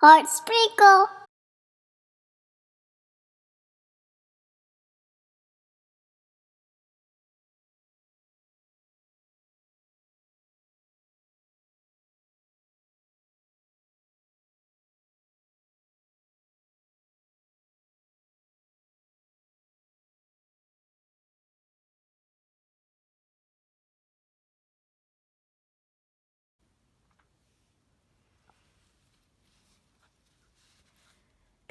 Heart sprinkle.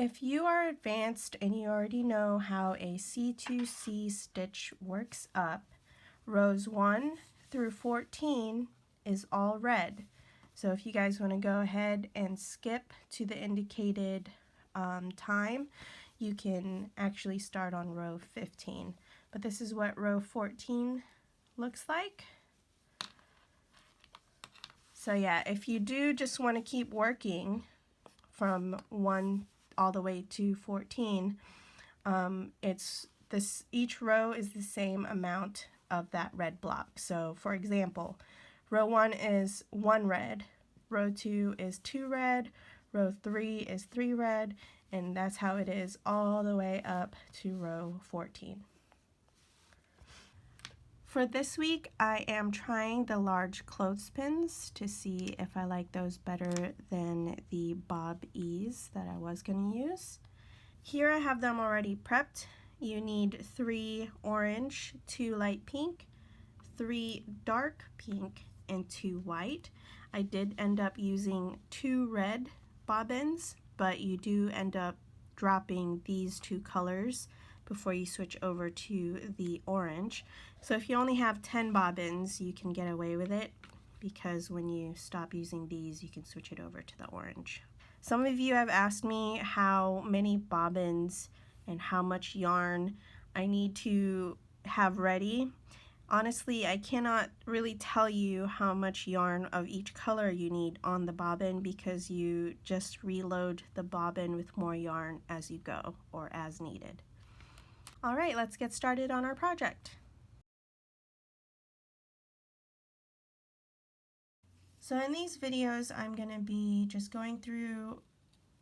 If you are advanced and you already know how a C2C stitch works up, rows 1 through 14 is all red. So if you guys want to go ahead and skip to the indicated time, you can actually start on row 15. But this is what row 14 looks like. So yeah, if you do just want to keep working from 1 all the way to 14, each row is the same amount of that red block. So for example, row 1 is 1 red, row 2 is 2 red, row 3 is 3 red, and that's how it is all the way up to row 14. For this week, I am trying the large clothespins to see if I like those better than the bob ease that I was going to use. Here I have them already prepped. You need 3 orange, 2 light pink, 3 dark pink, and 2 white. I did end up using 2 red bobbins, but you do end up dropping these 2 colors before you switch over to the orange. So if you only have 10 bobbins, you can get away with it, because when you stop using these, you can switch it over to the orange. Some of you have asked me how many bobbins and how much yarn I need to have ready. Honestly, I cannot really tell you how much yarn of each color you need on the bobbin, because you just reload the bobbin with more yarn as you go, or as needed. Alright, let's get started on our project. So in these videos, I'm going to be just going through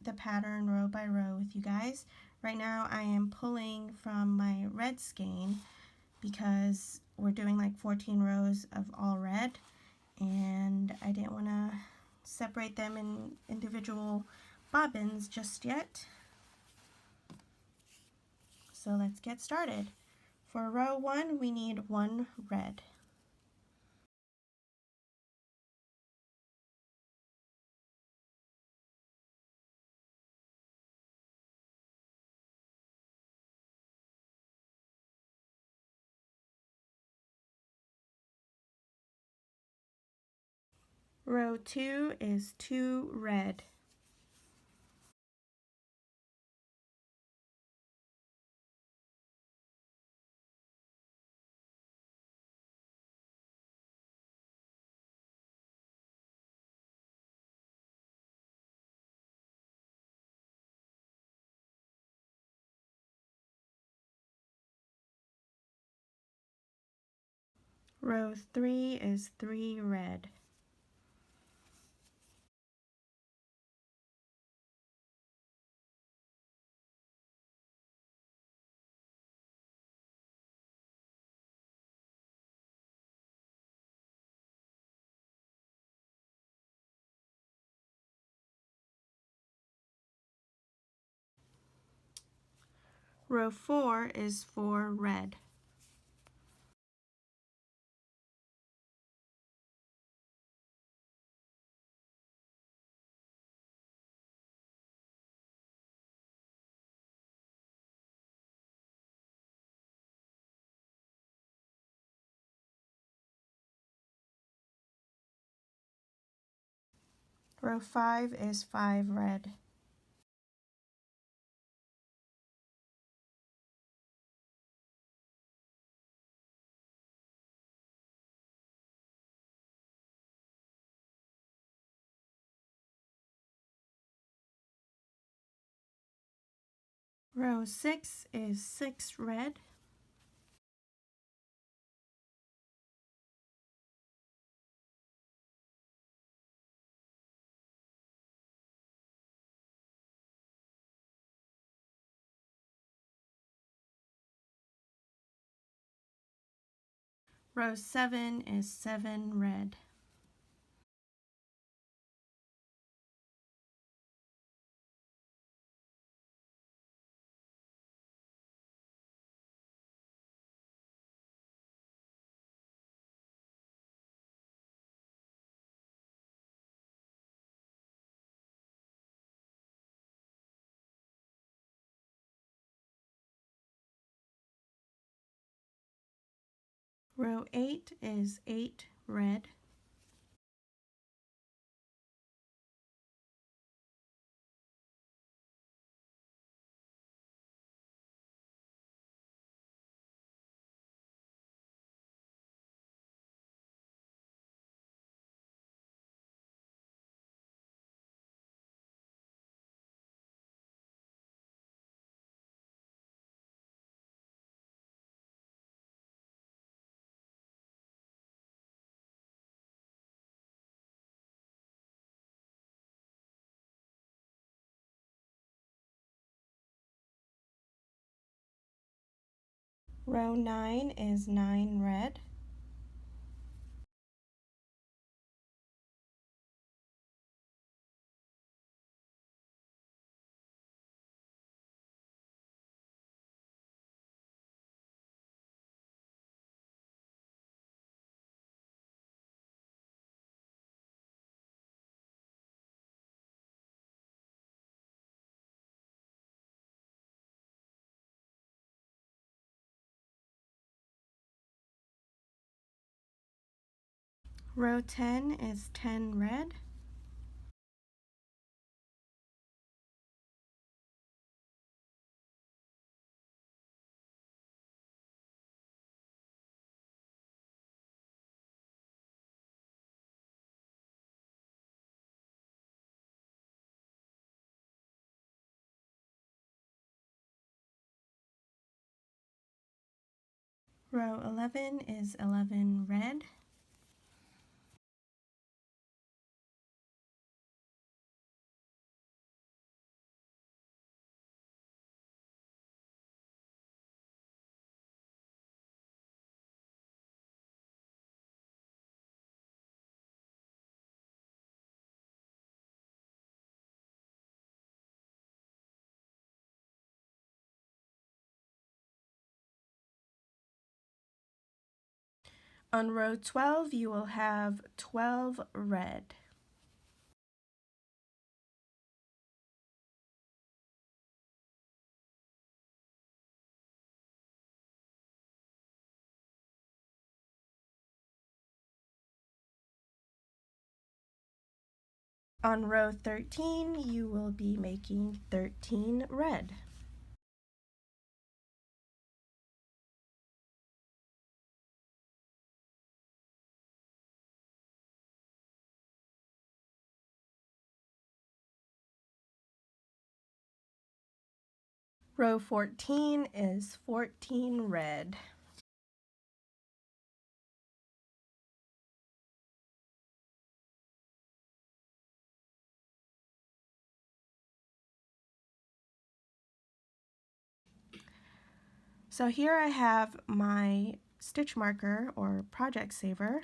the pattern row by row with you guys. Right now I am pulling from my red skein because we're doing like 14 rows of all red, and I didn't want to separate them in individual bobbins just yet. So let's get started. For row 1, we need 1 red. Row 2 is 2 red. Row 3 is 3 red. Row 4 is 4 red. Row 5 is 5 red. Row 6 is 6 red. Row 7 is 7 red. Row 8 is 8 red. Row 9 is 9 red. Row 10 is 10 red. Row 11 is 11 red. On row 12, you will have 12 red. On row 13, you will be making 13 red. Row 14 is 14 red. So here I have my stitch marker or project saver.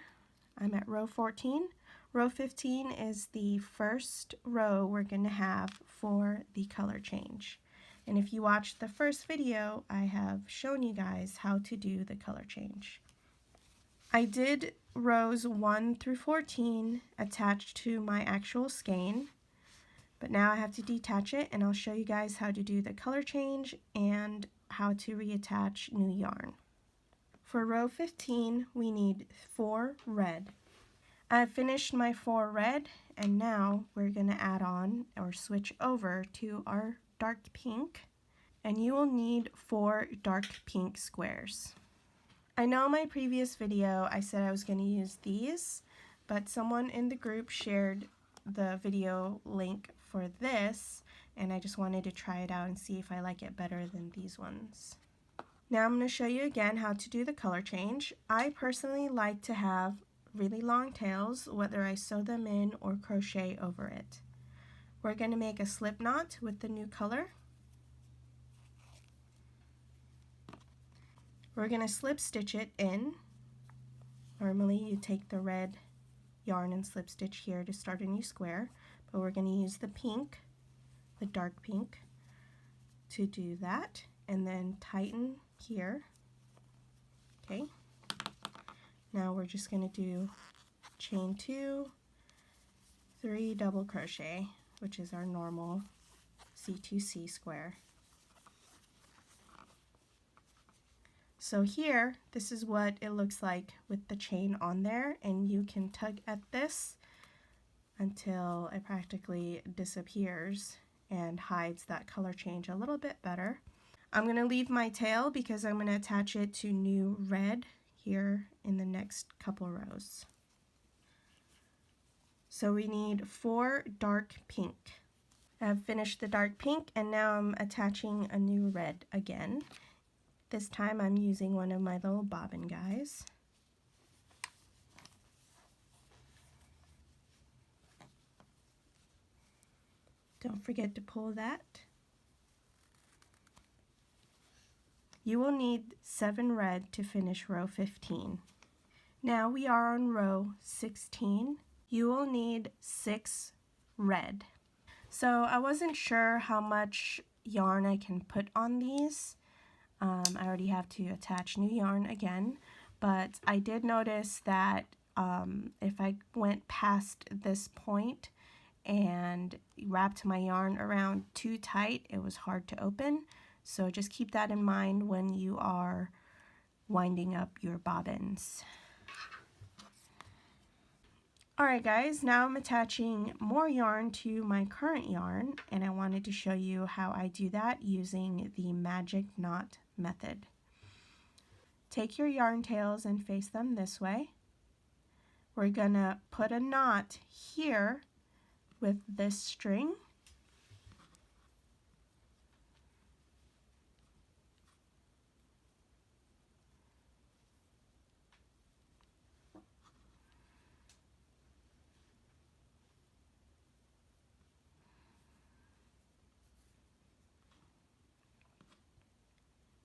I'm at row 14. Row 15 is the first row we're going to have for the color change. And if you watched the first video, I have shown you guys how to do the color change. I did rows 1 through 14 attached to my actual skein, but now I have to detach it, and I'll show you guys how to do the color change and how to reattach new yarn. For row 15, we need 4 red. I've finished my 4 red, and now we're going to add on or switch over to our dark pink, and you will need 4 dark pink squares. I know in my previous video I said I was going to use these, but someone in the group shared the video link for this, and I just wanted to try it out and see if I like it better than these ones. Now I'm going to show you again how to do the color change. I personally like to have really long tails, whether I sew them in or crochet over it. We're going to make a slip knot with the new color. We're going to slip stitch it in, Normally you take the red yarn and slip stitch here to start a new square, but we're going to use the pink, the dark pink, to do that, and then tighten here. Okay, now we're just going to do chain 2, 3 double crochet, which is our normal C2C square. So here, this is what it looks like with the chain on there, and you can tug at this until it practically disappears and hides that color change a little bit better. I'm going to leave my tail because I'm going to attach it to new red here in the next couple rows. So we need 4 dark pink. I've finished the dark pink and now I'm attaching a new red again. This time I'm using one of my little bobbin guys. Don't forget to pull that. You will need 7 red to finish row 15. Now we are on row 16. You will need 6 red. So I wasn't sure how much yarn I can put on these. I already have to attach new yarn again, but I did notice that if I went past this point and wrapped my yarn around too tight, it was hard to open. So just keep that in mind when you are winding up your bobbins. Alright guys, now I'm attaching more yarn to my current yarn, and I wanted to show you how I do that using the magic knot method. Take your yarn tails and face them this way. We're gonna put a knot here with this string.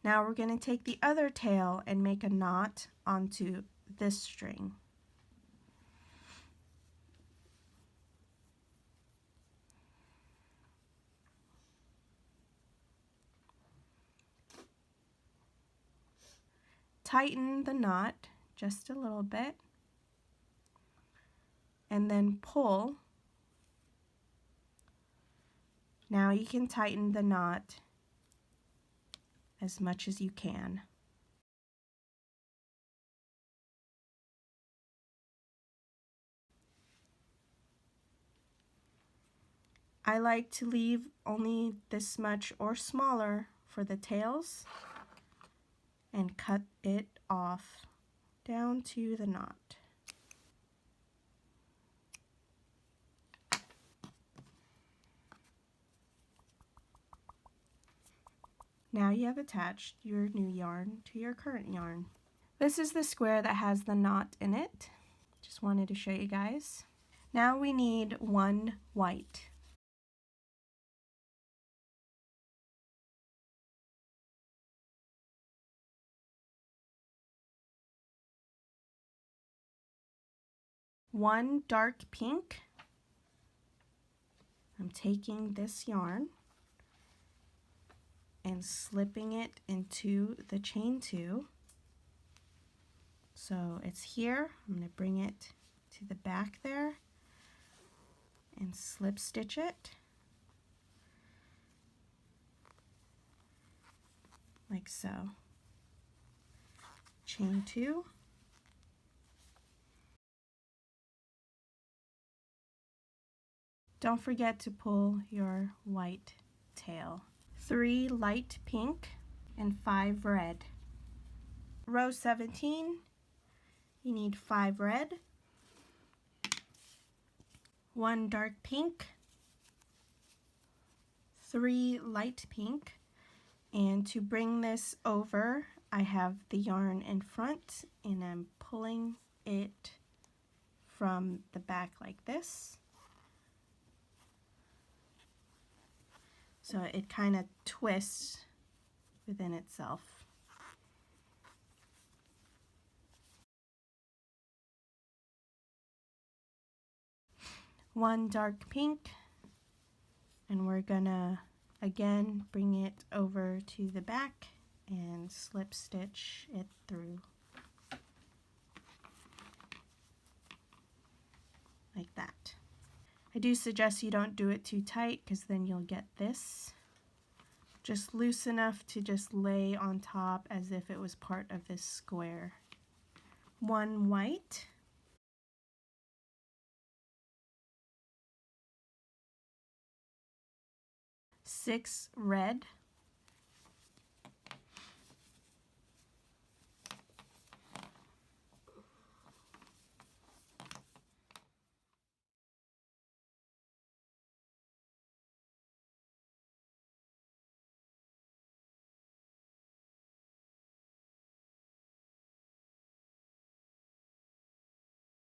Now we're going to take the other tail and make a knot onto this string. Tighten the knot just a little bit and then pull. Now you can tighten the knot as much as you can. I like to leave only this much or smaller for the tails and cut it off down to the knot. Now you have attached your new yarn to your current yarn. This is the square that has the knot in it. Just wanted to show you guys. Now we need 1 white. One dark pink. I'm taking this yarn and slipping it into the chain 2. So it's here. I'm going to bring it to the back there and slip stitch it like so. Chain 2. Don't forget to pull your white tail. 3 light pink and 5 red. Row 17, you need 5 red, 1 dark pink, 3 light pink, and to bring this over, I have the yarn in front and I'm pulling it from the back like this. So it kind of twists within itself. one dark pink, and we're gonna again bring it over to the back and slip stitch it through like that. I do suggest you don't do it too tight because then you'll get this. Just loose enough to just lay on top as if it was part of this square. One white, six red,